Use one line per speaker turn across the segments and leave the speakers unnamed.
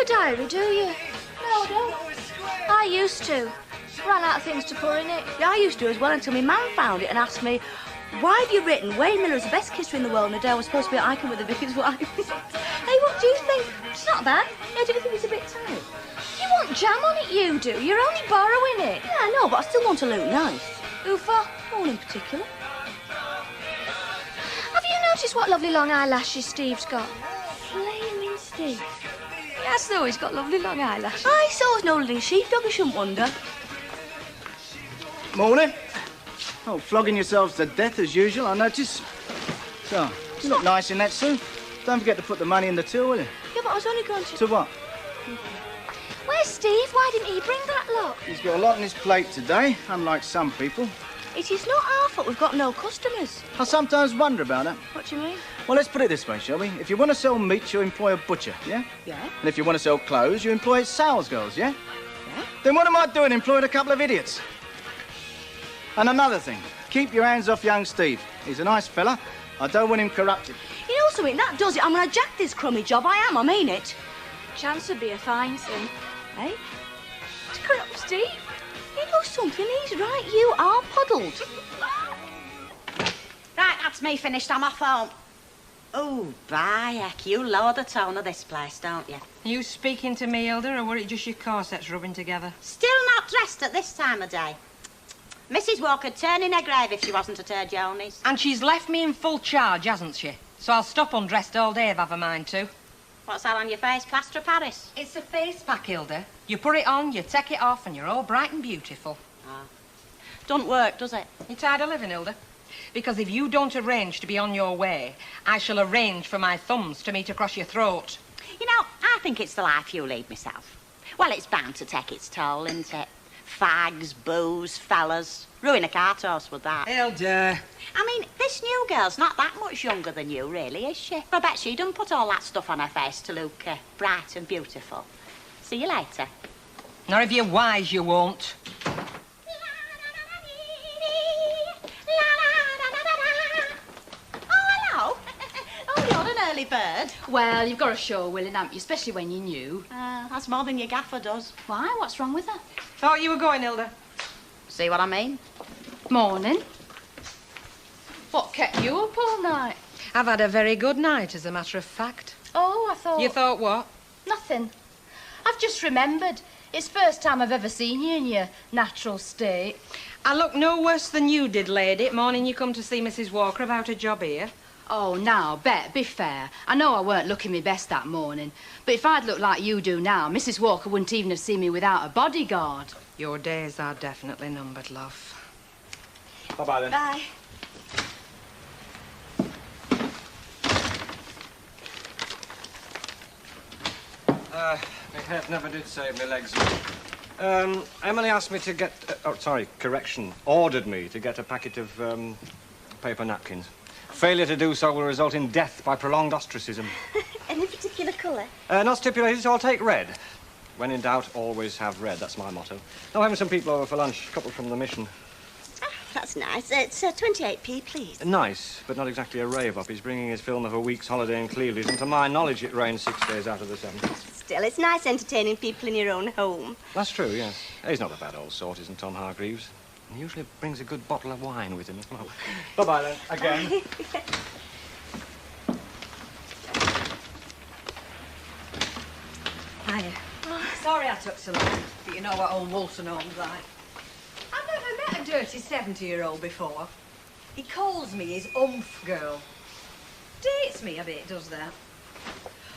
diary, do you?
No, I don't.
I used to. Ran out of things to put in it.
Yeah, I used to as well until my man found it and asked me, why have you written Wayne Miller's the best kisser in the world and the day I was supposed to be hiking with the vicar's wife? Hey, what do you think? It's not bad. Yeah, do you think it's a bit tight?
You want jam on it, you do. You're only borrowing it.
Yeah, I know, but I still want to look nice.
Who for?
No one in particular.
Have you noticed what lovely long eyelashes Steve's got?
Flaming Steve.
Yes, though, he's got lovely long eyelashes.
Aye, so's no living sheepdog, I shouldn't wonder.
Morning. Oh, flogging yourselves to death as usual, I notice. So, you look nice in that suit. Don't forget to put the money in the till, will you?
Yeah, but I was only going to...
To what?
Where's Steve? Why didn't he bring that lot?
He's got a lot on his plate today, unlike some people.
It is not our fault we've got no customers.
I sometimes wonder about that.
What do you mean?
Well, let's put it this way, shall we? If you want to sell meat, you employ a butcher, yeah?
Yeah.
And if you want to sell clothes, you employ sales girls, yeah?
Yeah.
Then what am I doing employing a couple of idiots? And another thing, keep your hands off young Steve. He's a nice fella. I don't want him corrupted.
You know something, that does it. I'm going to jack this crummy job. I am, I mean it.
Chance would be a fine thing.
Eh?
To corrupt Steve?
You know something, he's right. You are puddled.
Right, that's me finished. I'm off home. Oh, by heck, you lower the tone of this place, don't you?
Are you speaking to me, Hilda, or were it just your corsets rubbing together?
Still not dressed at this time of day. Mrs. Walker'd turn in her grave if she wasn't at her Jonies.
And she's left me in full charge, hasn't she? So I'll stop undressed all day if I've a mind to.
What's that on your face? Plaster of Paris?
It's a face pack, Hilda. You put it on, you take it off, and you're all bright and beautiful.
Oh. Doesn't work, does it?
You tired of living, Hilda? Because if you don't arrange to be on your way, I shall arrange for my thumbs to meet across your throat.
You know, I think it's the life you lead myself. Well, it's bound to take its toll, isn't it? Fags, booze, fellas. Ruin a cart horse with that.
Hilda.
I mean, this new girl's not that much younger than you, really, is she? I bet she done put all that stuff on her face to look bright and beautiful. See you later.
Nor if you're wise, you won't.
Oh, hello. Oh, you're an early bird.
Well, you've got to show willing, haven't you? Especially when you're new.
That's more than your gaffer does.
Why? What's wrong with her?
Thought you were going, Hilda.
See what I mean?
Morning. What kept you up all night?
I've had a very good night, as a matter of fact.
Oh, I thought...
You thought what?
Nothing. I've just remembered. It's first time I've ever seen you in your natural state.
I look no worse than you did, lady, morning you come to see Mrs. Walker about a job here.
Oh, now, Bet, be fair. I know I weren't looking my best that morning, but if I'd looked like you do now, Mrs. Walker wouldn't even have seen me without a bodyguard.
Your days are definitely numbered, love.
Bye-bye, then.
Bye.
My head never did save me legs. Emily asked me to get... correction. Ordered me to get a packet of paper napkins. Failure to do so will result in death by prolonged ostracism.
Any particular colour?
Not stipulated, so I'll take red. When in doubt, always have red. That's my motto. I'm having some people over for lunch. A couple from the mission.
Ah, that's nice. It's 28p, please.
Nice, but not exactly a rave-up. He's bringing his film of a week's holiday in Cleveland, and to my knowledge, it rains 6 days out of the 7.
Still, it's nice entertaining people in your own home.
That's true, yes. He's not a bad old sort, isn't Tom Hargreaves? He usually brings a good bottle of wine with him as well. Bye-bye, then. Again.
Hiya. Sorry I took so long, but you know what old Walton home's like. I've never met a dirty 70-year-old before. He calls me his umph girl. Dates me a bit, does that.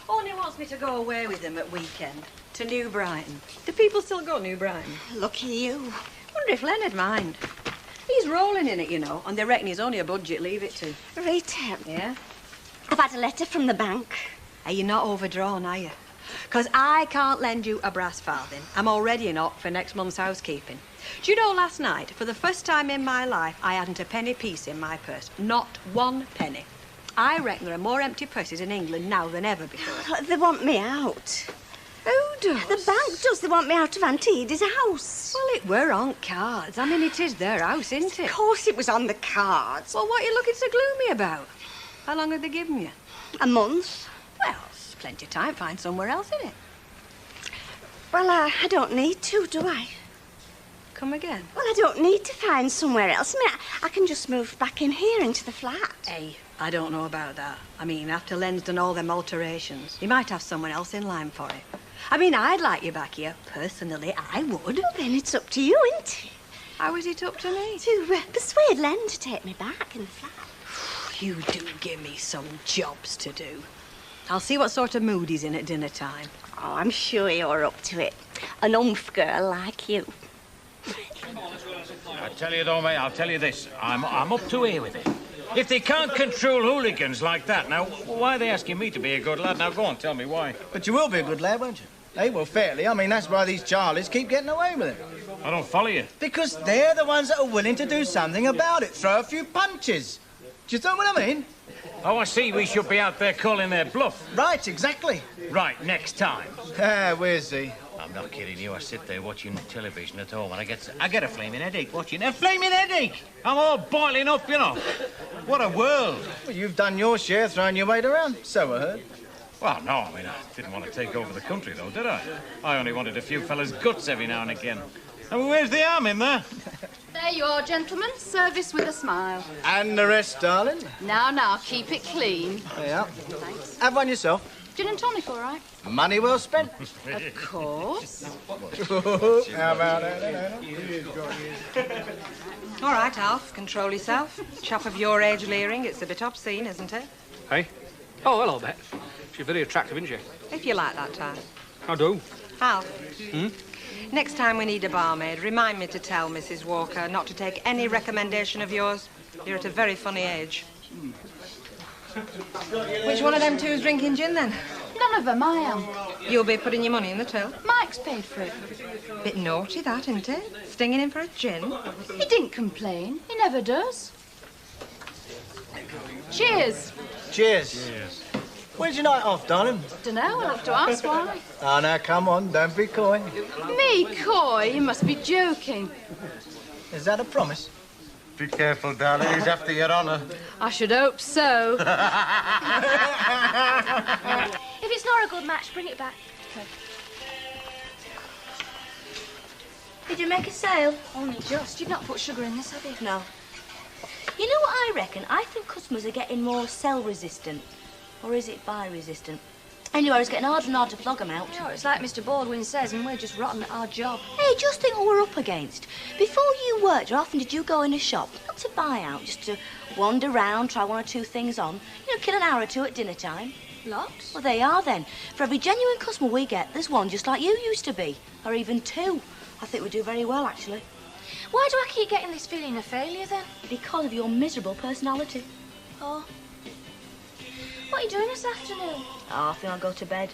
Only wants me to go away with him at weekend. To New Brighton. Do people still go New Brighton?
Lucky you.
Wonder if Leonard mind. He's rolling in it, you know, and they reckon he's only a budget, leave it to.
Rita,
Yeah?
I've had a letter from the bank.
Are you not overdrawn, are you? Because I can't lend you a brass farthing. I'm already in up for next month's housekeeping. Do you know, last night, for the first time in my life, I hadn't a penny piece in my purse. Not one penny. I reckon there are more empty purses in England now than ever before.
They want me out.
Who does?
The bank does. They want me out of Auntie Edie's house.
Well, it were on cards. I mean, it is their house, isn't it?
Of course it was on the cards.
Well, what are you looking so gloomy about? How long have they given you?
A month.
Well, it's plenty of time. Find somewhere else, innit?
Well, I don't need to, do I?
Come again?
Well, I don't need to find somewhere else. I mean, I can just move back in here into the flat.
Hey, I don't know about that. I mean, after Len's done all them alterations, he might have someone else in line for it. I mean, I'd like you back here. Personally, I would.
Well, then it's up to you, isn't it?
How is it up to me?
To persuade Len to take me back in the flat.
You do give me some jobs to do. I'll see what sort of mood he's in at dinner time.
Oh, I'm sure you're up to it. An umph girl like you.
I tell you though, mate, I'll tell you this. I'm up to here with it. If they can't control hooligans like that, now, why are they asking me to be a good lad? Now, go on, tell me why.
But you will be a good lad, won't you? Hey, well, fairly. I mean, that's why these Charlies keep getting away with it.
I don't follow you.
Because they're the ones that are willing to do something about it. Throw a few punches. Do you know what I mean?
Oh, I see. We should be out there calling their bluff.
Right, exactly.
Right, next time.
Ah, where's he?
I'm not kidding you. I sit there watching television at home and I get a flaming headache watching. A flaming headache! I'm all boiling up, you know. What a world.
Well, you've done your share throwing your weight around. So I heard.
Well, no, I mean, I didn't want to take over the country, though, did I? I only wanted a few fellas' guts every now and again. I mean, where's the arm in there?
There you are, gentlemen. Service with a smile.
And the rest, darling.
Now, keep it clean.
There you are.
Thanks.
Have one yourself.
Gin and tonic, all right?
Money well spent.
Of course.
How about that?
All right, Alf, control yourself. Chap of your age leering, it's a bit obscene, isn't it?
Hey? Oh, hello, Bet. She's very attractive, isn't she?
If you like that time.
I do.
Alf. Next time we need a barmaid, remind me to tell Mrs. Walker not to take any recommendation of yours. You're at a very funny age. Which one of them two's drinking gin, then?
None of them, I am.
You'll be putting your money in the till.
Mike's paid for it.
Bit naughty, that, isn't it? Stinging him for a gin.
He didn't complain. He never does. Cheers.
Cheers. Where's your night off, darling?
Dunno, I'll have to ask why.
Oh, now, come on, don't be coy.
Me, coy? You must be joking.
Is that a promise?
Be careful, darling. He's after your honour.
I should hope so.
If it's not a good match, bring it back.
Did you make a sale?
Only just. You've not put sugar in this, have you?
No. You know what I reckon? I think customers are getting more cell-resistant. Or is it buy-resistant? Anyway, it's getting harder and harder to flog them out.
No, it's like Mr. Baldwin says, and we're just rotten at our job.
Hey, just think what we're up against. Before you worked, how often did you go in a shop? Not to buy out, just to wander round, try one or two things on. You know, kill an hour or two at dinner time.
Lots?
Well, they are then. For every genuine customer we get, there's one just like you used to be. Or even two. I think we do very well, actually.
Why do I keep getting this feeling of failure, then?
Because of your miserable personality.
Oh. What are you doing this afternoon?
Oh, I think I'll go to bed.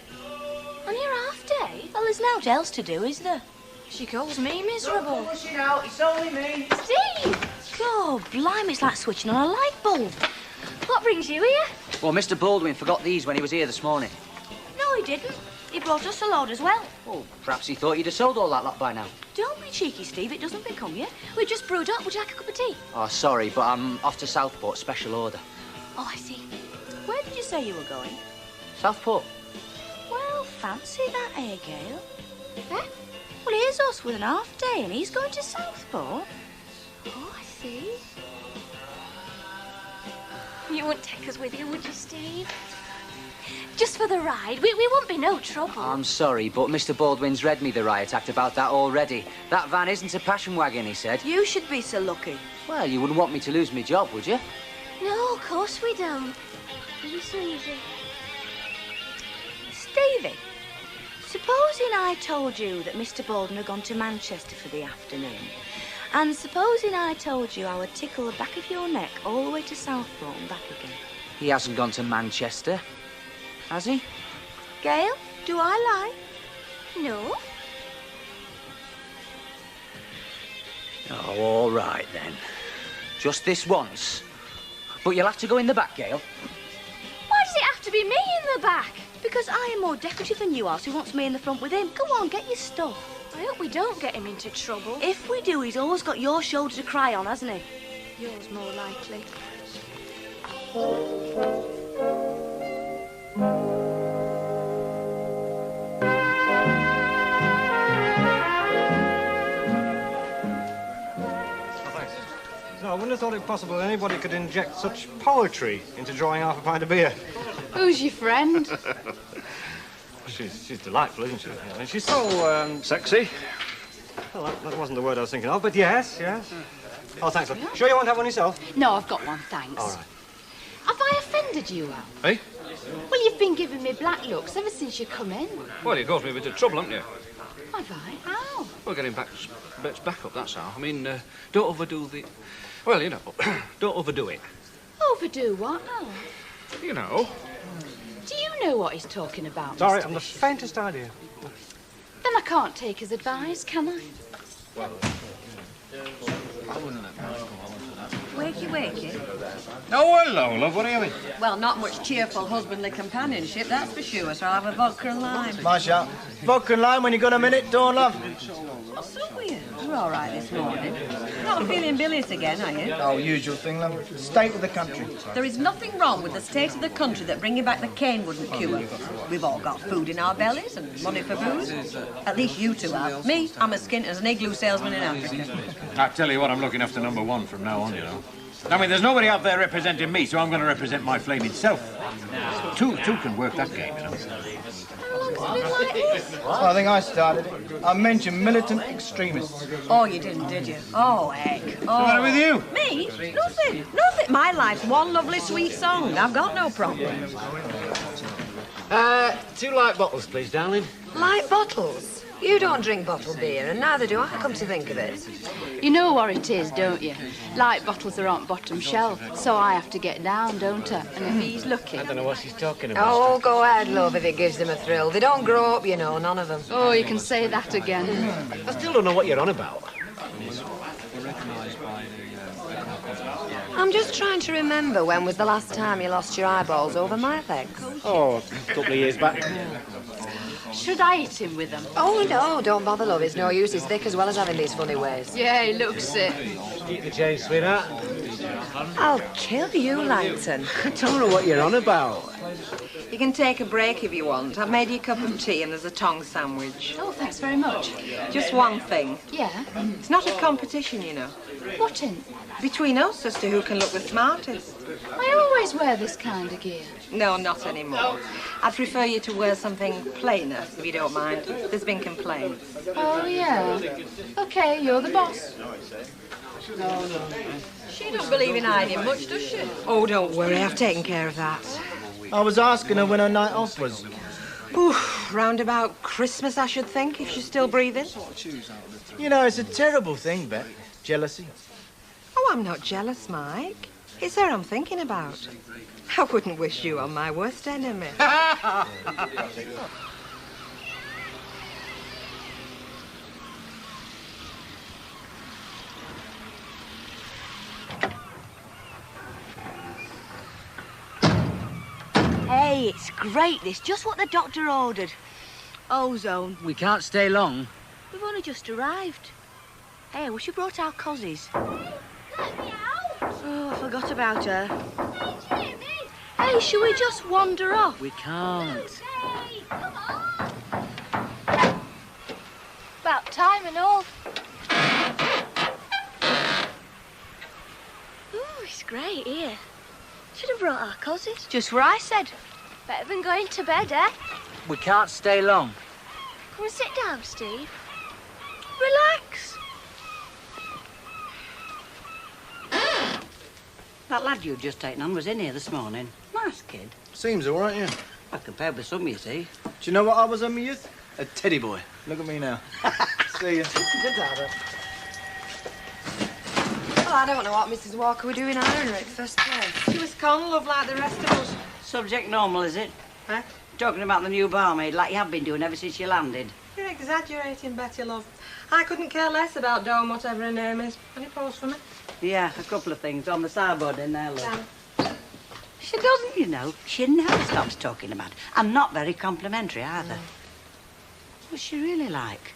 On your half day?
Well, there's naught else to do, is there?
She calls me miserable.
Push it out, it's only me.
Steve!
God, blimey, it's like switching on a light bulb.
What brings you here?
Well, Mr. Baldwin forgot these when he was here this morning.
No, he didn't. He brought us a load as well.
Oh, perhaps he thought you'd have sold all that lot by now.
Don't be cheeky, Steve. It doesn't become you. We just brewed up. Would you like a cup of tea?
Oh, sorry, but I'm off to Southport, special order.
Oh, I see. Where did you say you were going?
Southport?
Well, fancy that, eh, Gail? Eh? Well, here's us with an half day, and he's going to Southport.
Oh, I see. You wouldn't take us with you, would you, Steve? Just for the ride. We won't be no trouble.
I'm sorry, but Mr. Baldwin's read me the riot act about that already. That van isn't a passion wagon, he said.
You should be so lucky.
Well, you wouldn't want me to lose my job, would you?
No, of course we don't. It'll be so easy.
Stevie, supposing I told you that Mr. Baldwin had gone to Manchester for the afternoon, and supposing I told you I would tickle the back of your neck all the way to Southport and back again.
He hasn't gone to Manchester, has he?
Gail, do I lie?
No?
Oh, all right, then. Just this once. But you'll have to go in the back, Gail.
Why does it have to be me in the back?
Because I am more decorative than you are, so he wants me in the front with him. Go on, get your stuff.
I hope we don't get him into trouble.
If we do, he's always got your shoulder to cry on, hasn't he?
Yours more likely.
wouldn't have thought it possible that anybody could inject such poetry into drawing half a pint of beer.
Who's your friend?
She's delightful, isn't she? I mean, she's so, sexy. Well, that wasn't the word I was thinking of, but yes. Oh, thanks, love. Sure you won't have one yourself?
No, I've got one, thanks.
All right.
Have I offended you, Al?
Hey?
Well, you've been giving me black looks ever since you come in.
Well, you caused me a bit of trouble, haven't you?
Have I? How?
Well, getting bits back up, that's how. I mean, don't overdo the... Well, you know, don't overdo it.
Overdo what, Al?
You know.
Do you know what he's talking about,
Sorry,
Mr.
I'm the
Bishop?
faintest idea.
Then I can't take his advice, can I?
Wakey.
Oh, hello, love. What are you having?
Well, not much cheerful husbandly companionship, that's for sure, so I'll have a vodka and lime.
My shout. Vodka and lime when you got a minute, Dawn, love.
What's up with you? You're all right this morning. Not feeling bilious again, are you?
Oh, usual thing, love. State of the country.
There is nothing wrong with the state of the country that bringing back the cane wouldn't cure. We've all got food in our bellies and money for booze. At least you two have. Me, I'm as skint as an igloo salesman in Africa.
I tell you what, I'm looking after number one from now on, you know. I mean, there's nobody out there representing me, so I'm going to represent my flaming self. Two can work that game, you know.
How long's it been like this?
Well, I think I started it. I mentioned militant extremists.
Oh, you didn't, did you? Oh, heck. Oh.
What's the matter with you?
Me? Nothing. My life's one lovely sweet song. I've got no problems.
2 light bottles, please, darling.
Light bottles? You don't drink bottled beer, and neither do I, come to think of it.
You know what it is, don't you? Light bottles are on bottom shelf, so I have to get down, don't I? And if he's lucky...
I don't know what she's talking about.
Oh, go ahead, love, if it gives them a thrill. They don't grow up, you know, none of them.
Oh, you can say that again.
I still don't know what you're on about.
I'm just trying to remember when was the last time you lost your eyeballs over my legs.
Oh, a couple of years back.
Should I hit him with them?
Oh, no, don't bother, love. It's no use. He's thick as well as having these funny ways.
Yeah, he looks it.
Keep the change, sweetheart.
I'll kill you, Langton.
I don't know what you're on about.
You can take a break if you want. I've made you a cup of tea and there's a tongue sandwich.
Oh, thanks very much.
Just one thing.
Yeah?
It's not a competition, you know.
What in?
Between us as to who can look the smartest.
I always wear this kind of gear.
No, not anymore. I'd prefer you to wear something plainer, if you don't mind. There's been complaints.
Oh, yeah. OK, you're the boss.
She don't believe in hiding much, does she?
Oh, don't worry. I've taken care of that.
I was asking her when her night off was.
Oof, round about Christmas, I should think, if she's still breathing.
You know, it's a terrible thing, Bet. Jealousy.
Oh, I'm not jealous, Mike. It's her I'm thinking about. I wouldn't wish you on my worst enemy.
Hey, it's great, this. Just what the doctor ordered. Ozone.
We can't stay long.
We've only just arrived. Hey, I wish you brought our cozzies. Oh, I forgot about her. Hey, shall we just wander off?
We can't.
About time and all. Ooh, it's great here. Should have brought our cozzies.
Just what I said.
Better than going to bed, eh?
We can't stay long.
Come and sit down, Steve. Relax.
That lad you'd just taken on was in here this morning. Nice kid.
Seems all right, yeah.
Well, compared with some, you see.
Do you know what I was in my youth? A teddy boy. Look at me now. See ya.
Well, I don't know what Mrs. Walker were doing hiring her at the first place.
She was con love like the rest of us.
Subject normal, is it?
Huh?
Talking about the new barmaid like you have been doing ever since you landed.
You're exaggerating, Betty, love. I couldn't care less about Dawn, whatever her name is. Any pause for me?
Yeah, a couple of things on the sideboard in there, love. She doesn't, you know. She never stops talking about it. And not very complimentary either. What's she really like?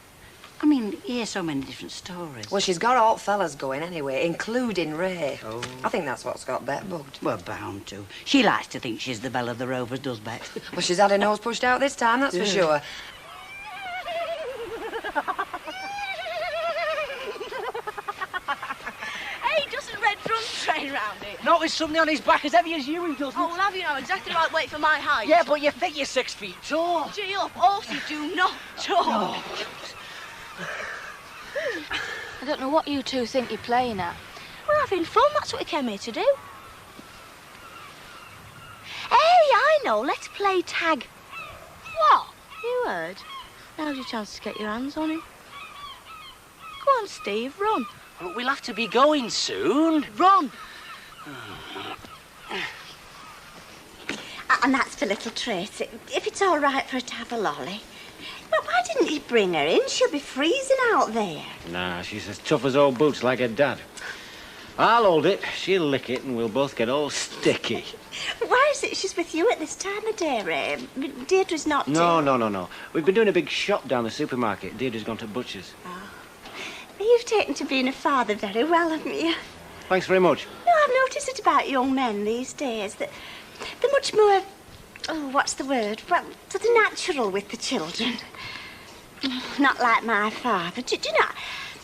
I mean, you hear so many different stories.
Well, she's got all fellas going anyway, including Ray.
Oh.
I think that's what's got Bet bugged.
Well, bound to. She likes to think she's the belle of the Rovers, does Bet?
Well, she's had her nose pushed out this time, that's for sure.
Hey, doesn't Red Drum flying round here.
Not with somebody on his back as heavy as you, he doesn't.
Oh, well, have you know exactly the right weight for my height?
Yeah, but you think you're 6 feet tall.
Gee up, horses do not talk.
I don't know what you two think you're playing at.
We're having fun, that's what we came here to do. Hey, I know, let's play tag.
What?
You heard. Now's your chance to get your hands on him. Go on, Steve, run.
But we'll have to be going soon.
Run. And that's for little Tracy, if it's all right for her to have a lolly. But why didn't you bring her in? She'll be freezing out there.
Nah, she's as tough as old boots like her dad. I'll hold it, she'll lick it, and we'll both get all sticky.
Why is it she's with you at this time of day, Ray? Deirdre's not...
No. We've been doing a big shop down the supermarket. Deirdre's gone to butcher's.
Oh. You've taken to being a father very well, haven't you?
Thanks very much.
No, I've noticed it about young men these days, that they're much more... Oh, what's the word? Well, sort of natural with the children. Not like my father. Do you know,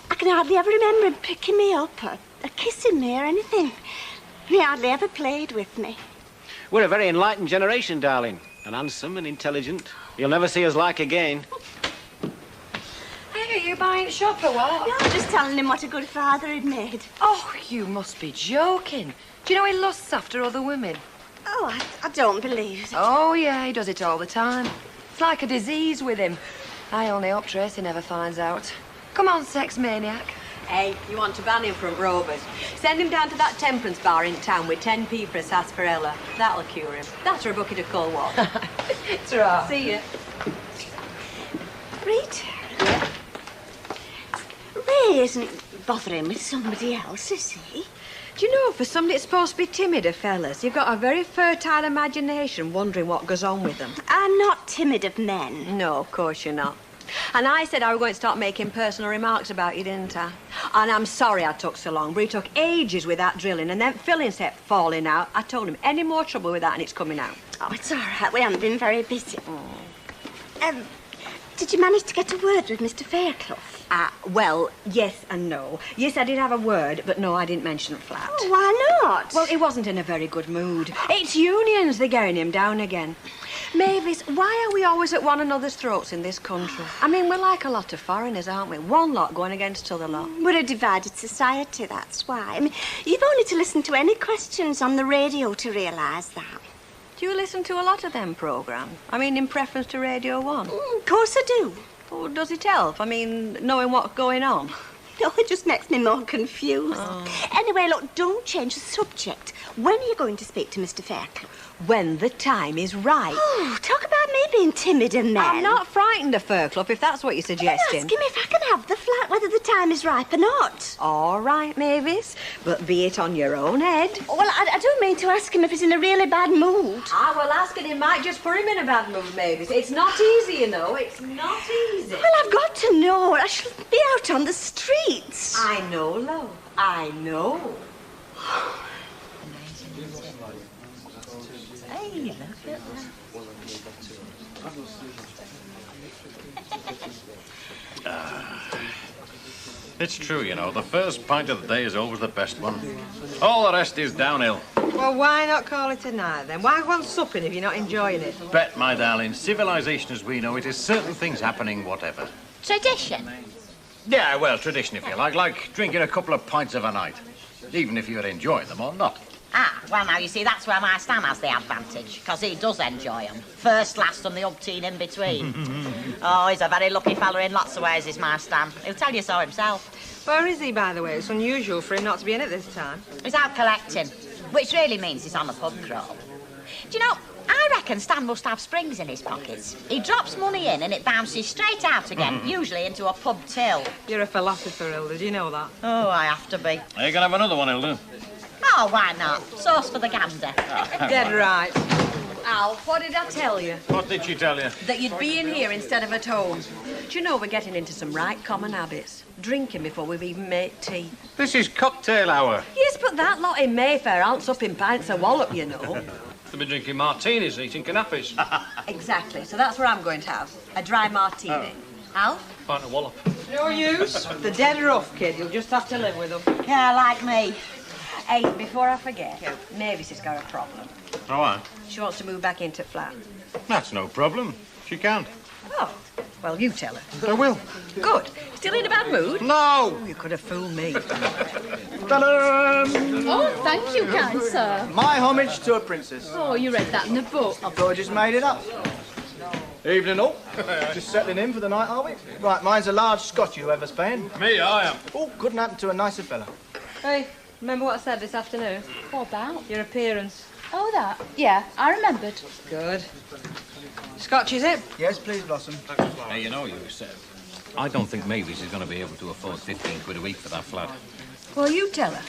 I can hardly ever remember him picking me up or kissing me or anything. He hardly ever played with me.
We're a very enlightened generation, darling. And handsome and intelligent. You'll never see us like again.
Hey, are you buying shop or what?
No, I'm just telling him what a good father he'd made.
Oh, you must be joking. Do you know he lusts after other women?
Oh, I don't believe it.
Oh, yeah, he does it all the time. It's like a disease with him. I only hope Tracy never finds out. Come on, sex maniac.
Hey, you want to ban him from Rovers? Send him down to that temperance bar in town with 10p for a sarsaparilla. That'll cure him. That's for a bucket of cold water.
It's right.
See ya.
Rita? Yeah? Ray isn't bothering with somebody else, is he?
Do you know, for somebody that's supposed to be timid, fellas, you've got a very fertile imagination wondering what goes on with them.
I'm not timid of men.
No, of course you're not. And I said I was going to start making personal remarks about you, didn't I? And I'm sorry I took so long, but it took ages with that drilling, and then fillings kept falling out. I told him, any more trouble with that and it's coming out.
Oh, it's all right. We haven't been very busy. Did you manage to get a word with Mr. Fairclough?
Well, yes and no. Yes, I did have a word, but no, I didn't mention it flat.
Oh, why not?
Well, he wasn't in a very good mood. It's unions, they're getting him down again. Mavis, why are we always at one another's throats in this country? I mean, we're like a lot of foreigners, aren't we? One lot going against other lot.
We're a divided society, that's why. I mean, you've only to listen to any questions on the radio to realise that.
Do you listen to a lot of them programmes? I mean, in preference to Radio 1?
Of course I do.
Oh, does it help? I mean, knowing what's going on?
No, it just makes me more confused.
Oh.
Anyway, look, don't change the subject. When are you going to speak to Mr. Fairclough?
When the time is right.
Oh, talk about me being timid and men.
I'm not frightened of Fairclough, if that's what you're suggesting.
Ask him if I can have the flat, whether the time is ripe or not.
All right, Mavis, but be it on your own head.
Oh, well, I don't mean to ask him if he's in a really bad mood.
Ah, well, asking him might just put him in a bad mood, Mavis. It's not easy, you know. It's not easy.
Well, I've got to know. I shall be out on the streets.
I know, love. I know. Hey, look at
that. It's true, you know. The first pint of the day is always the best one. All the rest is downhill.
Well, why not call it a night, then? Why go on supping if you're not enjoying it?
Bet, my darling, civilization as we know it is certain things happening whatever.
Tradition?
Yeah, well, tradition, if you like drinking a couple of pints of a night, even if you're enjoying them or not.
Ah, well, now, you see, that's where my Stan has the advantage, because he does enjoy them. First, last, and the umpteen in between. Oh, he's a very lucky fella in lots of ways, is my Stan. He'll tell you so himself.
Where is he, by the way? It's unusual for him not to be in it this time.
He's out collecting, which really means he's on the pub crawl. Do you know, I reckon Stan must have springs in his pockets. He drops money in and it bounces straight out again, usually into a pub till.
You're a philosopher, Hilda. Do you know that?
Oh, I have to be.
You can have another one, Hilda.
Oh, why not? Sauce for the gander.
Dead right. Alf, what did I tell you?
What did she tell you?
That you'd be in here instead of at home. Do you know we're getting into some right common habits? Drinking before we've even made tea.
This is cocktail hour.
Yes, but that lot in Mayfair aren't supping pints of wallop, you know.
They'll be drinking martinis, eating canapes.
Exactly, so that's what I'm going to have. A dry martini. Alf?
Pint of wallop.
No use. They're dead rough, kid. You'll just have to live with them.
Yeah, like me.
Hey, before I forget, Mavis has got a problem.
Oh, I?
She wants to move back into flat.
That's no problem. She can.
Oh, well, you tell her.
I will.
Good. Still in a bad mood?
No!
You could have fooled me.
Ta-da!
Oh, thank you, kind sir.
My homage to a princess.
Oh, you read that in the book.
I thought I just made it up. Evening all. Just settling in for the night, are we? Right, mine's a large Scotch whoever's paying.
Me, I am.
Oh, couldn't happen to a nicer fella.
Hey, remember what I said this afternoon?
What about?
Your appearance.
Oh, that? Yeah, I remembered.
Good. Scotch, is it?
Yes, please, Blossom.
Hey, you know, you said. I don't think Mavis is going to be able to afford 15 quid a week for that flat.
Well, you tell her.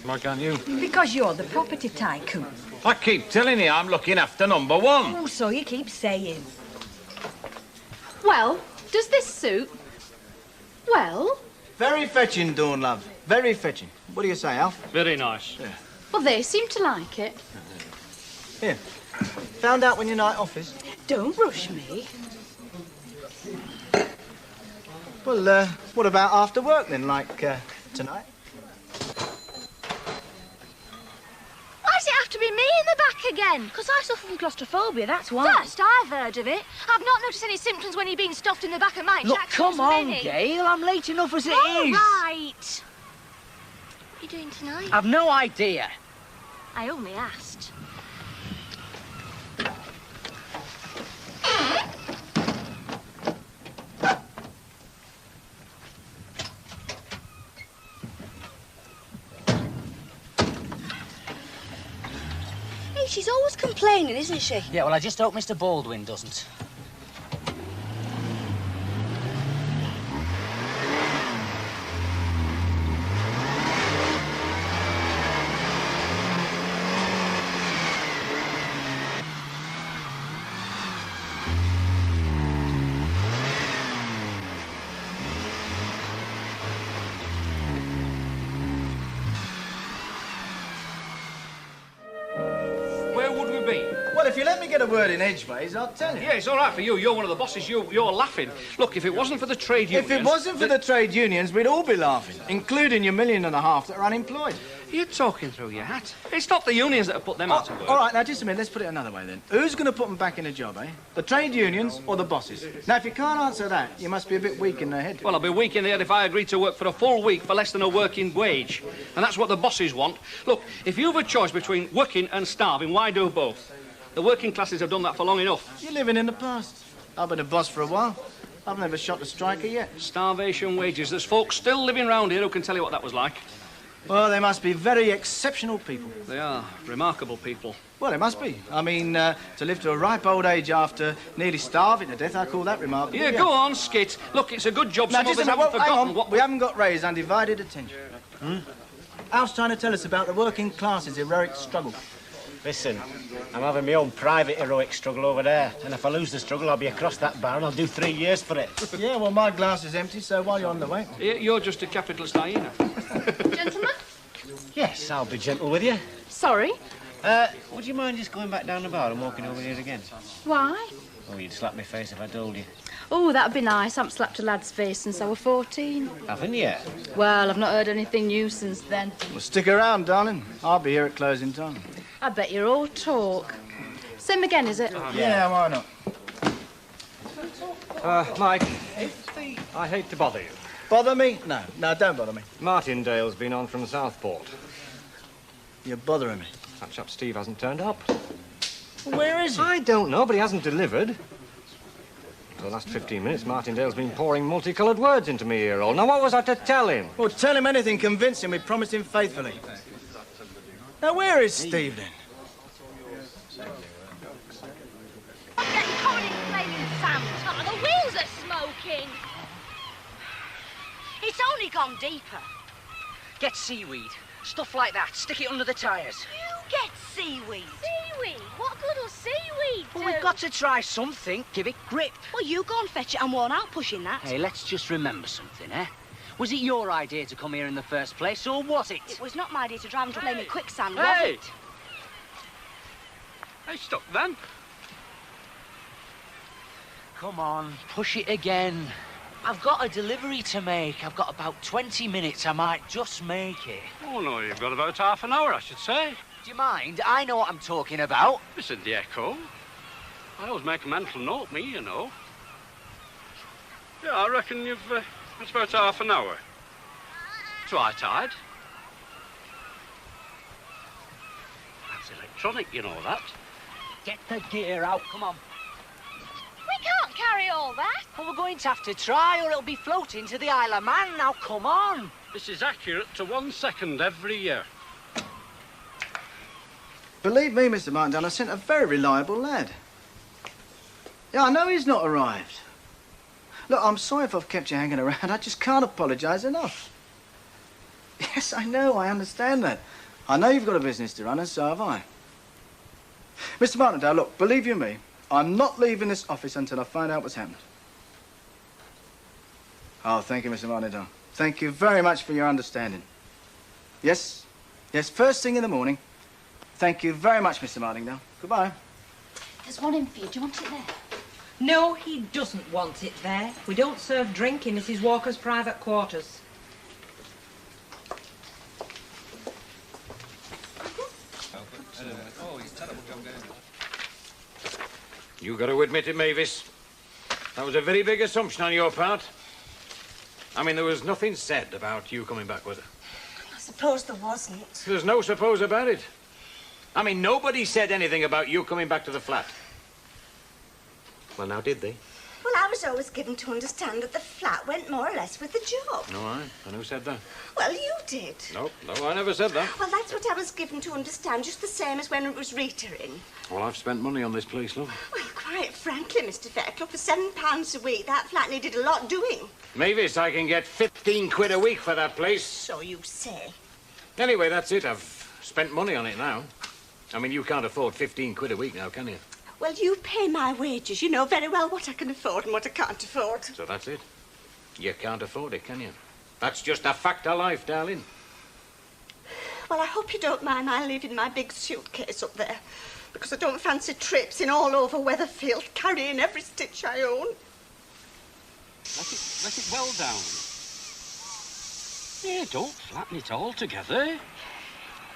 Why can't you?
Because you're the property tycoon.
I keep telling you I'm looking after number one.
Oh, so you keep saying.
Well, does this suit? Well?
Very fetching, Dawn, love. Very fetching. What do you say, Alf?
Very nice.
Yeah.
Well, they seem to like it.
Here. Found out when your night off is?
Don't rush me.
Well, what about after work then, like tonight?
Why does it have to be me in the back again? Because I suffer from claustrophobia, that's why.
First, I've heard of it. I've not noticed any symptoms when you've been stuffed in the back of my
Look,
jacket.
come on, Gail. I'm late enough as it is.
All right. What are you doing tonight?
I've no idea.
I only asked.
Hey, she's always complaining, isn't she?
Yeah, well, I just hope Mr. Baldwin doesn't.
Where would we be?
Well, if you let me get a word in edgeways, I'll tell you.
Yeah, it's all right for you. You're one of the bosses. You're laughing. Look, if it wasn't for the trade unions...
If it wasn't for the trade unions, we'd all be laughing, including your 1.5 million that are unemployed.
You're talking through your hat. It's not the unions that have put them out of work.
All right, now, just a minute. Let's put it another way, then. Who's going to put them back in a job, eh? The trade unions or the bosses? Now, if you can't answer that, you must be a bit weak in the head.
Well, I'll be weak in the head if I agreed to work for a full week for less than a working wage. And that's what the bosses want. Look, if you've a choice between working and starving, why do both? The working classes have done that for long enough.
You're living in the past. I've been a boss for a while. I've never shot a striker yet.
Starvation wages. There's folks still living round here who can tell you what that was like.
Well, they must be very exceptional people.
They are. Remarkable people.
Well, they must be. I mean, to live to a ripe old age after nearly starving to death, I call that remarkable.
Yeah, go on, Skit. Look, it's a good job
Now,
some of
just
us
a minute,
haven't
hang
forgotten
on.
what...
We haven't got Ray's undivided attention. Alf's trying to tell us about the working classes' heroic struggle.
Listen, I'm having my own private heroic struggle over there. And if I lose the struggle, I'll be across that bar and I'll do 3 years for it.
Yeah, well, my glass is empty, so while you're on the way...
You're just a capitalist hyena.
Gentlemen?
Yes, I'll be gentle with you.
Sorry?
Would you mind just going back down the bar and walking over here again?
Why?
Oh, you'd slap my face if I told you.
Oh, that'd be nice. I haven't slapped a lad's face since I was 14.
Haven't you?
Well, I've not heard anything new since then.
Well, stick around, darling. I'll be here at closing time.
I bet you're all talk. Same again, is it?
Yeah, why not?
Mike, I hate to bother you.
Bother me? No, don't bother me.
Martindale's been on from Southport.
You're bothering me.
That chap Steve hasn't turned up.
Where is he?
I don't know, but he hasn't delivered. For the last 15 minutes, Martindale's been pouring multicoloured words into me ear hole. Now, what was I to tell him?
Well, tell him anything, convince him we promised him faithfully. Now, where is Steve, then?
I'm getting covered in flaming sand. Oh, the wheels are smoking.
It's only gone deeper.
Get seaweed. Stuff like that. Stick it under the tyres.
You get seaweed.
Seaweed? What good will seaweed do?
Well, we've got to try something. Give it grip.
Well, you go and fetch it. I'm worn out pushing that.
Hey, let's just remember something, eh? Was it your idea to come here in the first place, or was it?
It was not my idea to drive into flaming quicksand, was
Hey!
it?
Hey, stop then.
Come on, push it again. I've got a delivery to make. I've got about 20 minutes. I might just make it.
Oh, no, you've got about half an hour, I should say.
Do you mind? I know what I'm talking about.
It's in the Echo. I always make a mental note, me, you know. Yeah, I reckon you've... it's about half an hour. It's right tide. That's electronic, you know that.
Get the gear out, come on.
We can't carry all that.
Well, we're going to have to try or it'll be floating to the Isle of Man. Now, come on.
This is accurate to 1 second every year.
Believe me, Mr. Martindale, I sent a very reliable lad. Yeah, I know he's not arrived. Look, I'm sorry if I've kept you hanging around. I just can't apologise enough. Yes, I know, I understand that. I know you've got a business to run, and so have I. Mr. Martindale, look, believe you me, I'm not leaving this office until I find out what's happened. Oh, thank you, Mr. Martindale. Thank you very much for your understanding. Yes, yes, first thing in the morning. Thank you very much, Mr. Martindale. Goodbye.
There's one in for you. Do you want it there?
No, he doesn't want it there. We don't serve drink in Mrs. Walker's private quarters.
You got to admit it, Mavis. That was a very big assumption on your part. I mean, there was nothing said about you coming back, was there?
I suppose there wasn't.
There's no suppose about it. I mean, nobody said anything about you coming back to the flat. Well, now, did they?
Well, I was always given to understand that the flat went more or less with the job.
No, I. And who said that?
Well, you did.
No, I never said that.
Well, that's what I was given to understand, just the same as when it was Rita in.
Well, I've spent money on this place, love.
Well, quite frankly, Mr. Fairclough, for £7 a week, that flat needed a lot doing.
Mavis, I can get 15 quid a week for that place.
So you say.
Anyway, that's it. I've spent money on it now. I mean, you can't afford 15 quid a week now, can you?
Well, you pay my wages. You know very well what I can afford and what I can't afford.
So that's it. You can't afford it, can you? That's just a fact of life, darling.
Well, I hope you don't mind my leaving my big suitcase up there, because I don't fancy trips in all over Weatherfield, carrying every stitch I own.
Let it well down. Yeah, don't flatten it all together.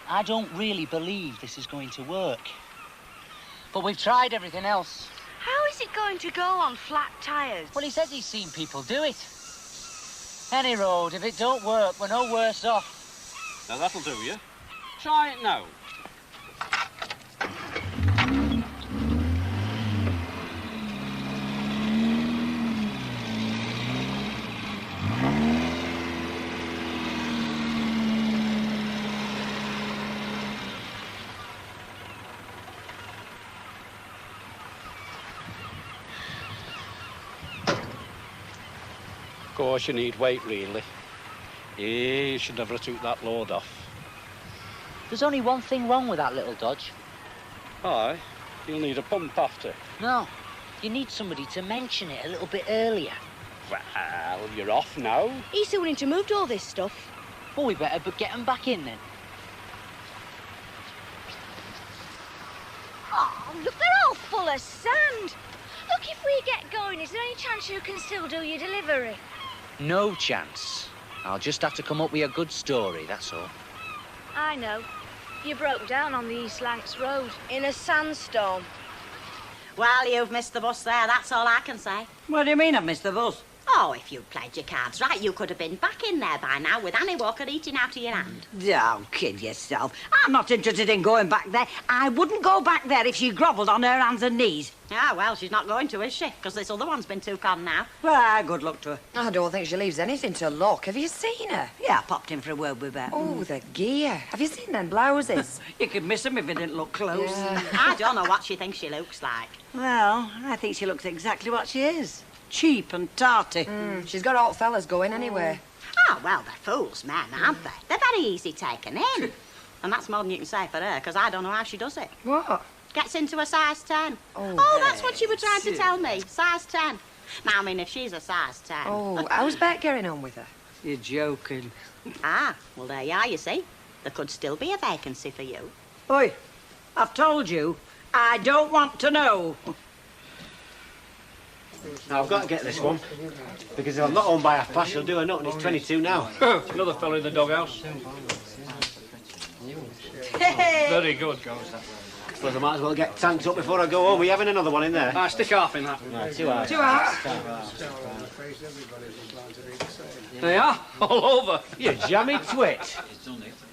I don't really believe this is going to work. But we've tried everything else.
How is it going to go on flat tyres?
Well, he says he's seen people do it. Any road, if it don't work, we're no worse off.
Now, that'll do you. Try it now. Of course, you need weight, really. Yeah, you should never have took that load off.
There's only one thing wrong with that little Dodge.
Aye, you'll need a pump after.
No, you need somebody to mention it a little bit earlier.
Well, you're off now.
He's the one to move all this stuff.
Well, we better but get them back in then.
Oh, look, they're all full of sand. Look, if we get going, is there any chance you can still do your delivery?
No chance. I'll just have to come up with a good story, that's all.
I know. You broke down on the East Lancs Road.
In a sandstorm.
Well, you've missed the bus there, that's all I can say.
What do you mean I've missed the bus?
Oh, if you'd played your cards right, you could have been back in there by now with Annie Walker eating out of your hand.
Don't kid yourself. I'm not interested in going back there. I wouldn't go back there if she grovelled on her hands and knees.
Ah, well, she's not going to, is she? Because this other one's been too con now.
Well, good luck to her.
I don't think she leaves anything to luck. Have you seen her?
Yeah, I popped in for a word with her.
Oh, the gear. Have you seen them blouses?
You could miss them if you didn't look close.
Yeah.
I don't know what she thinks she looks like.
Well, I think she looks exactly what she is. Cheap and tarty.
She's got all fellas going anywhere.
Oh, well, they're fools, men, aren't they? They're very easy taken in. And that's more than you can say for her, because I don't know how she does it.
What?
Gets into a size 10.
Oh,
That's what you were trying to tell me. Size 10. Now, I mean, if she's a size 10...
Oh, how's Bet getting on with her?
You're joking.
Ah, well, there you are, you see. There could still be a vacancy for you.
Oi, I've told you, I don't want to know.
Now, I've got to get this one, because if I'm not home by 1:30, she'll do her nut, and it's 22 now.
Another fella in the doghouse. Very good.
Suppose I might as well get tanked up before I go home. Are you having another one in there?
Stick half in that.
Right, 2 hours.
2 hours.
There you are, all over.
You jammy twit.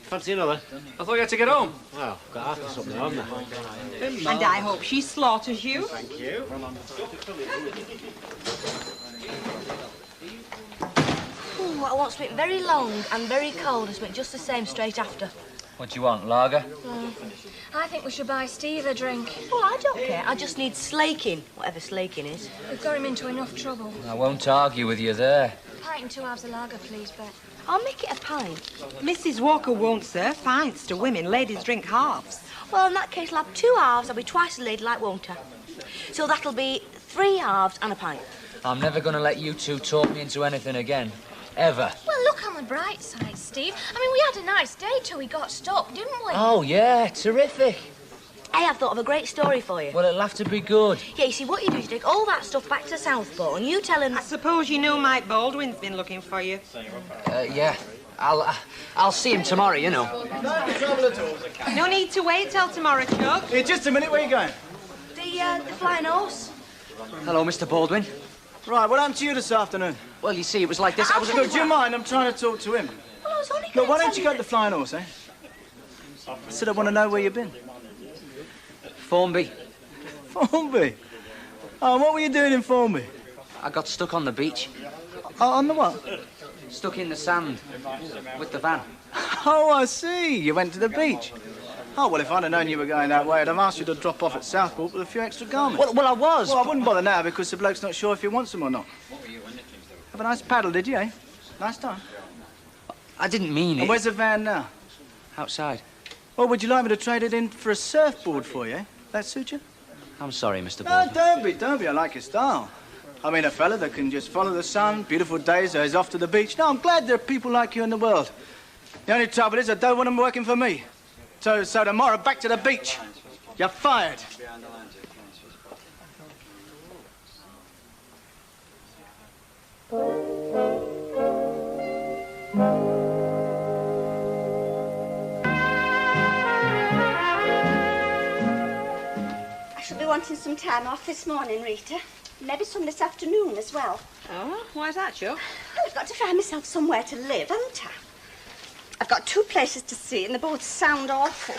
Fancy another?
I thought you had to get home.
Well, got half of something, haven't I?
And I hope she slaughters you.
Thank you.
Ooh, I want something very long and very cold and something just the same straight after.
What do you want, lager?
I think we should buy Steve a drink.
Well, I don't care. I just need slaking, whatever slaking is.
We've got him into enough trouble.
I won't argue with you there.
Pint and 2 halves of lager, please, Bet.
I'll make it a pint.
Mrs. Walker won't serve pints to women. Ladies drink halves.
Well, in that case, I'll have 2 halves. I'll be twice as ladylike, won't I? So that'll be 3 halves and a pint.
I'm never going to let you two talk me into anything again. Ever.
Well, look on the bright side, Steve. I mean, we had a nice day till we got stuck, didn't we?
Oh, yeah, terrific.
Hey, I've thought of a great story for you.
Well, it'll have to be good.
Yeah, you see, what you do is you take all that stuff back to Southport and you tell him...
I suppose you know Mike Baldwin's been looking for you.
Yeah. I'll see him tomorrow, you know.
No trouble at all.
No need to wait till tomorrow, Chuck.
Here, just a minute, where are you going?
The flying horse.
Hello, Mr. Baldwin.
Right, what happened to you this afternoon?
Well, you see, it was like this. I was...
Look, do you mind? I'm trying to talk to him.
Well, I was only
Look, why don't you go to the flying horse, eh? I said I want to know where you've been.
Formby.
Formby? Oh, what were you doing in Formby?
I got stuck on the beach.
Oh, on the what?
Stuck in the sand with the van.
Oh, I see. You went to the beach. Oh, well, if I'd have known you were going that way, I'd have asked you to drop off at Southport with a few extra garments.
Well, I was.
Well, I wouldn't bother now because the bloke's not sure if he wants them or not. Have a nice paddle, did you, eh? Nice time.
I didn't mean it.
And where's the van now?
Outside.
Well, would you like me to trade it in for a surfboard for you, eh? That suit you?
I'm sorry, Mr.
No,
Baldwin.
don't be. I like your style. I mean, a fella that can just follow the sun, beautiful days, so he's off to the beach. No, I'm glad there are people like you in the world. The only trouble is I don't want them working for me. So tomorrow, back to the beach. You're fired.
I shall be wanting some time off this morning, Rita. Maybe some this afternoon as well.
Oh, why's that, Chuck?
Well, I've got to find myself somewhere to live, haven't I? I've got 2 places to see, and they both sound awful.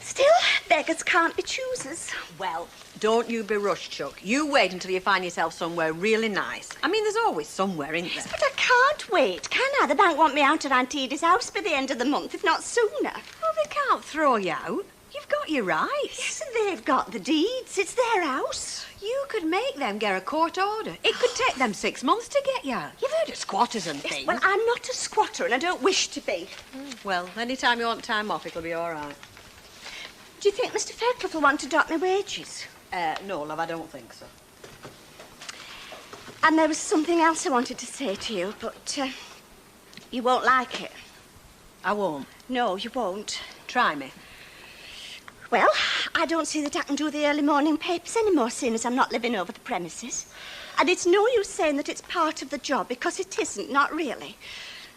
Still, beggars can't be choosers.
Well, don't you be rushed, Chuck. You wait until you find yourself somewhere really nice. I mean, there's always somewhere, isn't there?
Yes, but I can't wait, can I? The bank want me out of Aunt Edie's house by the end of the month, if not sooner.
Well, they can't throw you out. You've got your rights.
Yes, and they've got the deeds. It's their house.
You could make them get a court order. It could take them 6 months to get you out. You've heard of squatters and things.
Yes, well, I'm not a squatter, and I don't wish to be.
Well, any time you want time off, it'll be all right.
Do you think Mr. Fairclough will want to dock my wages?
No, love, I don't think so.
And there was something else I wanted to say to you, but you won't like it.
I won't.
No, you won't.
Try me.
Well, I don't see that I can do the early morning papers anymore, seeing as I'm not living over the premises. And it's no use saying that it's part of the job, because it isn't, not really.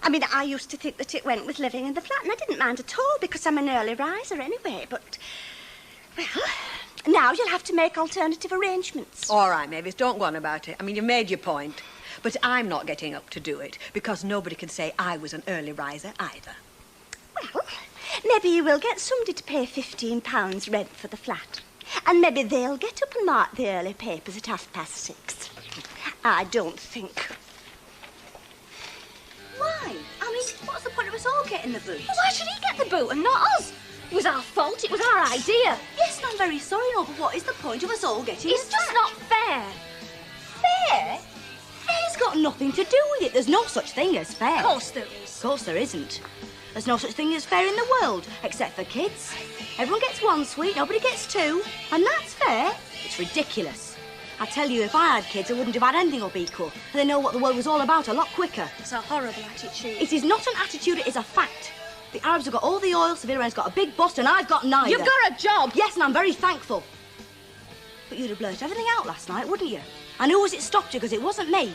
I mean, I used to think that it went with living in the flat, and I didn't mind at all, because I'm an early riser anyway, but... Well, now you'll have to make alternative arrangements.
All right, Mavis, don't go on about it. I mean, you've made your point. But I'm not getting up to do it, because nobody can say I was an early riser either.
Well, maybe you will get somebody to pay £15 rent for the flat. And maybe they'll get up and mark the early papers at 6:30. I don't think.
Why? I mean, what's the point of us all getting the boot?
Well, why should he get the boot and not us? It was our fault. It was our idea.
Yes, and I'm very sorry, no, but what is the point of us all getting
It's just not fair.
fair? Fair's got nothing to do with it. There's no such thing as fair.
Of course there is.
Of course there isn't. There's no such thing as fair in the world, except for kids. Everyone gets 1 sweet, nobody gets 2. And that's fair. It's ridiculous. I tell you, if I had kids, I wouldn't have had anything up equal. And they know what the world was all about a lot quicker.
It's a horrible attitude.
It is not an attitude, it is a fact. The Arabs have got all the oil, Seville has got a big bust, and I've got neither.
You've got a job.
Yes, and I'm very thankful. But you'd have blurted everything out last night, wouldn't you? And who was it stopped you? Because it wasn't me.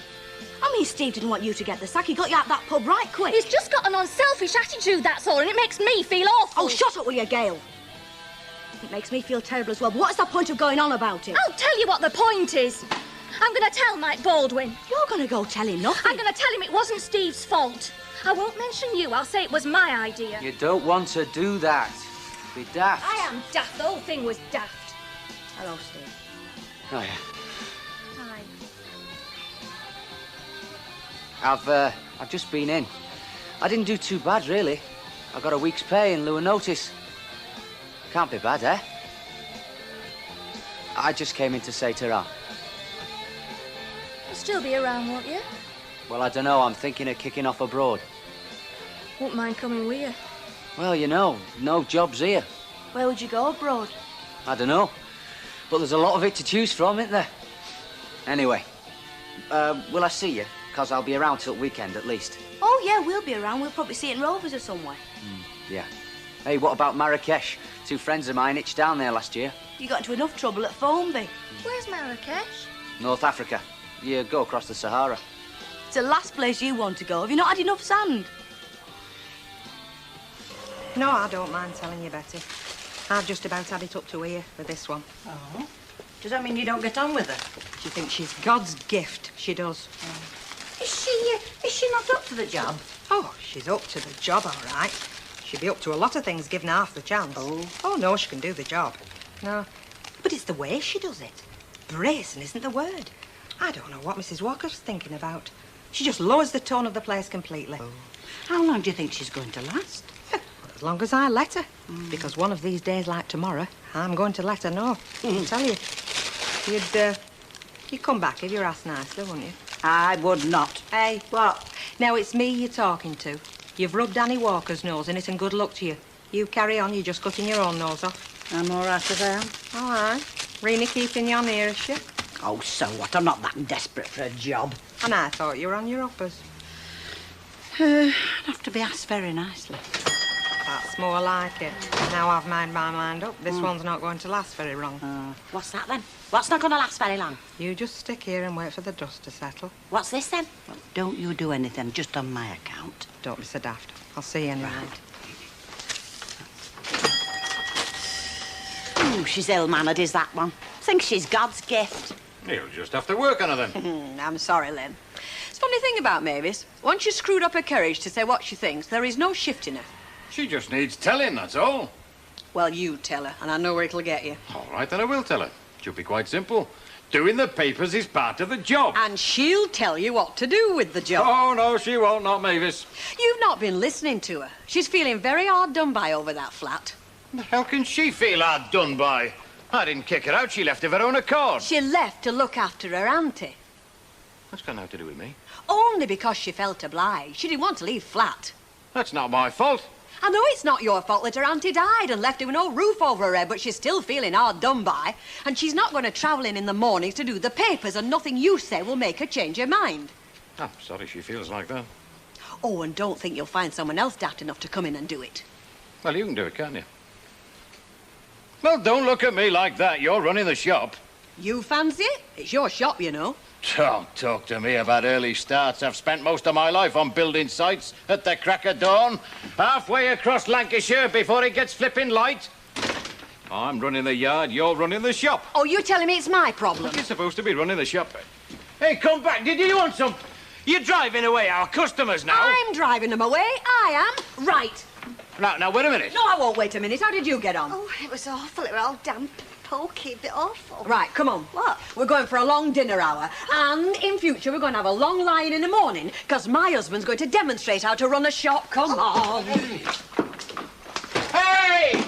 I mean, Steve didn't want you to get the sack. He got you out that pub right quick.
He's just got an unselfish attitude, that's all, and it makes me feel awful.
Oh, shut up, will you, Gail? It makes me feel terrible as well. But what's the point of going on about it?
I'll tell you what the point is. I'm going to tell Mike Baldwin.
You're going to go tell him nothing.
I'm going to tell him it wasn't Steve's fault. I won't mention you. I'll say it was my idea.
You don't want to do that. Be daft.
I am daft. The whole thing was daft.
Hello, Steve.
Oh, yeah.
Hi.
I've just been in. I didn't do too bad, really. I got a week's pay in lieu of notice. Can't be bad, eh? I just came in to say ta-ra.
You'll still be around, won't you?
Well, I don't know. I'm thinking of kicking off abroad.
Won't mind coming with you.
Well, you know, no jobs here.
Where would you go abroad?
I don't know. But there's a lot of it to choose from, isn't there? Anyway, will I see you? Because I'll be around till weekend at least.
Oh, yeah, we'll be around. We'll probably see it in Rovers or somewhere.
Yeah. Hey, what about Marrakesh? 2 friends of mine hitched down there last year.
You got into enough trouble at Formby.
Where's Marrakesh?
North Africa. You go across the Sahara.
It's the last place you want to go. Have you not had enough sand?
No, I don't mind telling you, Betty. I've just about had it up to here with this one.
Oh? Does that mean you don't get on with her?
She thinks she's God's gift. She does.
Is she not up to the job?
Oh, she's up to the job, all right. She'd be up to a lot of things given half the chance. Oh, no, she can do the job. No. But it's the way she does it. Brazen isn't the word. I don't know what Mrs. Walker's thinking about. She just lowers the tone of the place completely.
How long do you think she's going to last?
As long as I let her. Because one of these days, like tomorrow, I'm going to let her know. I tell you. You'd come back if you're asked nicely, wouldn't you?
I would not.
Hey, what? Now, it's me you're talking to. You've rubbed Annie Walker's nose in it, and good luck to you. You carry on, you're just cutting your own nose off.
I'm all right with them.
All right. Reenie keeping you near, is she?
Oh, so what? I'm not that desperate for a job.
And I thought you were on your uppers.
I'd have to be asked very nicely.
That's more like it. Now I've made my mind up. This one's not going to last very long.
What's that, then? What's not going to last very long?
You just stick here and wait for the dust to settle.
What's this, then?
Well, don't you do anything, just on my account.
Don't be so daft. I'll see you anyway.
Ooh, she's ill-mannered, is that one? Thinks she's God's gift.
You'll just have to work on her, then.
I'm sorry, Lynn. It's a funny thing about Mavis. Once she's screwed up her courage to say what she thinks, there is no shifting her.
She just needs telling, that's all.
Well, you tell her, and I know where it'll get you.
All right, then I will tell her. She'll be quite simple. Doing the papers is part of the job.
And she'll tell you what to do with the job.
Oh, no, she won't, not Mavis.
You've not been listening to her. She's feeling very hard done by over that flat.
How can she feel hard done by? I didn't kick her out. She left of her own accord.
She left to look after her auntie.
What's got nothing to do with me?
Only because she felt obliged. She didn't want to leave flat.
That's not my fault.
I know it's not your fault that her auntie died and left her with no roof over her head, but she's still feeling hard done by. And she's not going to travel in the mornings to do the papers, and nothing you say will make her change her mind.
I'm sorry she feels like that.
Oh, and don't think you'll find someone else daft enough to come in and do it.
Well, you can do it, can't you? Well, don't look at me like that. You're running the shop.
You fancy it? It's your shop, you know.
Don't talk to me about early starts. I've spent most of my life on building sites at the crack of dawn, halfway across Lancashire before it gets flipping light. I'm running the yard, you're running the shop.
Oh, you're telling me it's my problem?
You're supposed to be running the shop. Hey, come back. Did you want some? You're driving away our customers now.
I'm driving them away. I am. Right.
Now, wait a minute.
No, I won't wait a minute. How did you get on?
Oh, it was awful. It was all damp, pokey, a bit awful.
Right, come on.
What?
We're going for a long dinner hour. And in future, we're going to have a long line in the morning, because my husband's going to demonstrate how to run a shop. Come on.
Hey!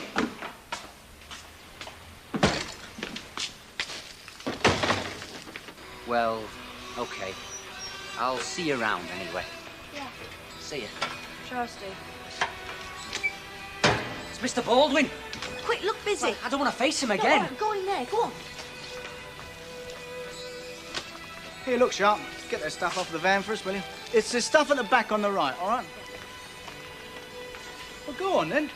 Well, OK. I'll see you around anyway.
Yeah.
See you.
Sure, Steve.
It's Mr. Baldwin.
Quick, look busy.
Well, I don't want to face him again.
No, go in there, go on.
Here, look, Sharp. Get that stuff off the van for us, will you? It's the stuff at the back on the right, all right? Well, go on, then.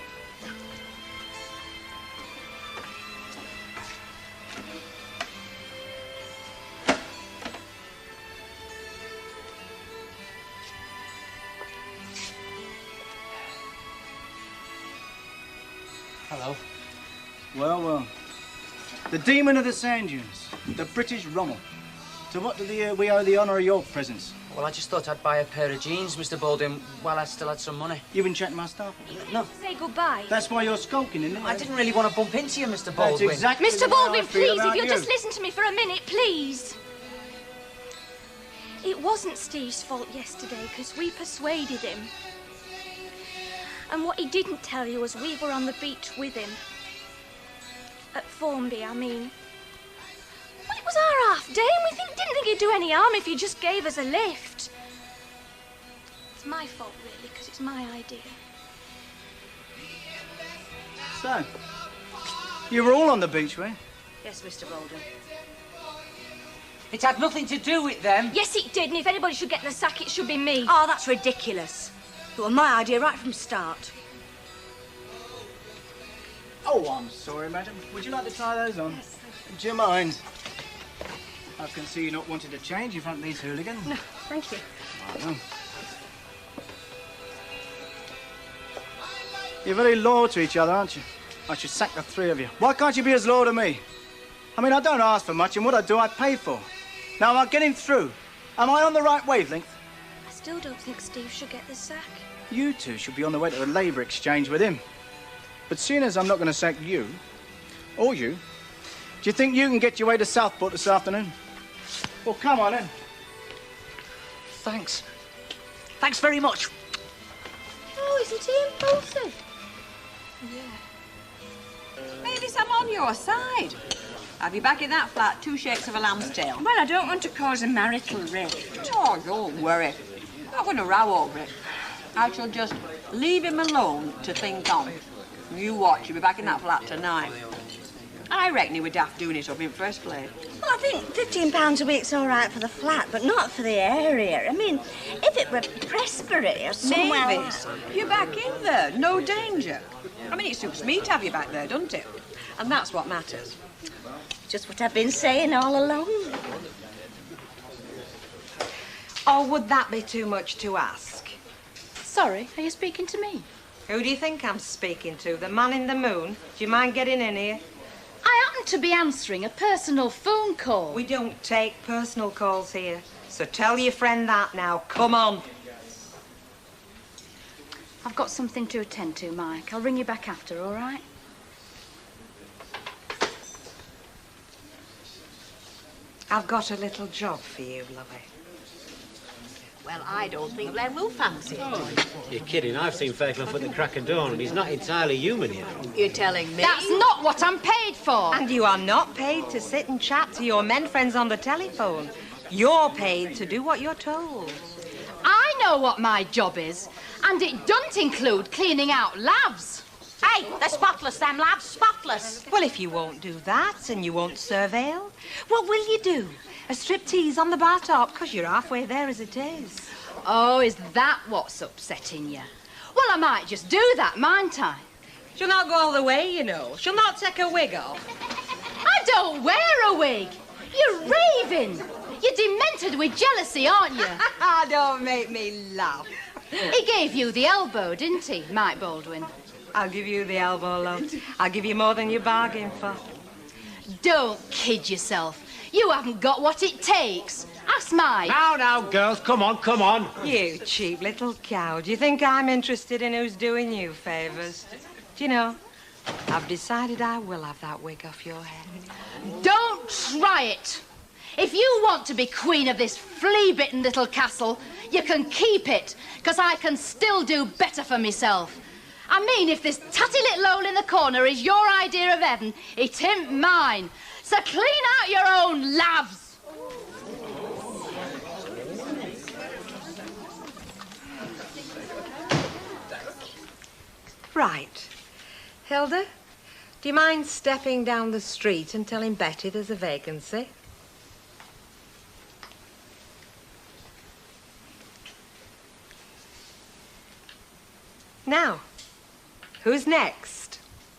Hello.
Well, well. The demon of the sand dunes, the British Rommel. To what do we owe the honour of your presence?
Well, I just thought I'd buy a pair of jeans, Mr. Baldwin, while I still had some money.
You've been chatting my staff?
No.
Say goodbye.
That's why you're skulking, isn't it?
I didn't really want to bump into you, Mr. Baldwin.
That's exactly
Mr.
the way
Baldwin,
I feel
please, if
about
you'll
you.
just listen to me for a minute, please. It wasn't Steve's fault yesterday, because we persuaded him. And what he didn't tell you was we were on the beach with him. At Formby, I mean. Well, it was our half day, and we didn't think he'd do any harm if he just gave us a lift. It's my fault, really, because it's my idea.
So, you were all on the beach, were you?
Yes, Mr. Baldwin.
It had nothing to do with them.
Yes, it did, and if anybody should get the sack, it should be me.
Oh, that's ridiculous. It was my idea right from start.
Oh, I'm sorry, madam. Would you like to try those on? Yes. Do you mind? I can see you not wanting to change in front of these hooligans.
No, thank you.
Right, well. You're very loyal to each other, aren't you? I should sack the three of you. Why can't you be as loyal to me? I mean, I don't ask for much, and what I do, I pay for. Now, am I getting through? Am I on the right wavelength?
I still don't think Steve should get the sack.
You two should be on the way to a labour exchange with him. But seeing as I'm not going to sack you, or you, do you think you can get your way to Southport this afternoon? Well, come on, then.
Thanks. Thanks very much.
Oh, isn't he impulsive?
Yeah. Mavis, I'm on your side. Have you back in that flat 2 shakes of a lamb's tail?
Well, I don't want to cause a marital rift.
Oh, don't worry. Not going to row over it. I shall just leave him alone to think on. You watch, he'll be back in that flat tonight. I reckon he was daft doing it up in first place.
Well, I think £15 a week's all right for the flat, but not for the area. I mean, if it were Pressbury or somewhere...
Mavis, you're back in there, no danger. I mean, it suits me to have you back there, doesn't it? And that's what matters.
Just what I've been saying all along.
Or would that be too much to ask?
Sorry, are you speaking to me?
Who do you think I'm speaking to? The man in the moon? Do you mind getting in here?
I happen to be answering a personal phone call.
We don't take personal calls here. So tell your friend that now. Come on.
I've got something to attend to, Mike. I'll ring you back after, all right?
I've got a little job for you, lovey.
Well, I don't think Len will fancy it.
You're kidding. I've seen Fairclough at the crack of dawn, and he's not entirely human, you know.
You're telling me?
That's not what I'm paid for.
And you are not paid to sit and chat to your men friends on the telephone. You're paid to do what you're told.
I know what my job is, and it don't include cleaning out labs.
Hey, they're spotless, them lads, spotless.
Well, if you won't do that and you won't surveil, what will you do? A striptease on the bar top? Because you're halfway there as it is.
Oh, is that what's upsetting you? Well, I might just do that, mightn't I?
She'll not go all the way, you know. She'll not take her wig off.
I don't wear a wig. You're raving. You're demented with jealousy, aren't you?
Don't make me laugh.
He gave you the elbow, didn't he, Mike Baldwin?
I'll give you the elbow, love. I'll give you more than you bargained for.
Don't kid yourself. You haven't got what it takes. Ask Mike.
Now, girls, come on, come on.
You cheap little cow. Do you think I'm interested in who's doing you favours? Do you know, I've decided I will have that wig off your head.
Don't try it. If you want to be queen of this flea-bitten little castle, you can keep it, because I can still do better for myself. I mean, if this tatty little hole in the corner is your idea of heaven, it ain't mine. So clean out your own labs.
Right. Hilda, do you mind stepping down the street and telling Betty there's a vacancy? Now, who's next?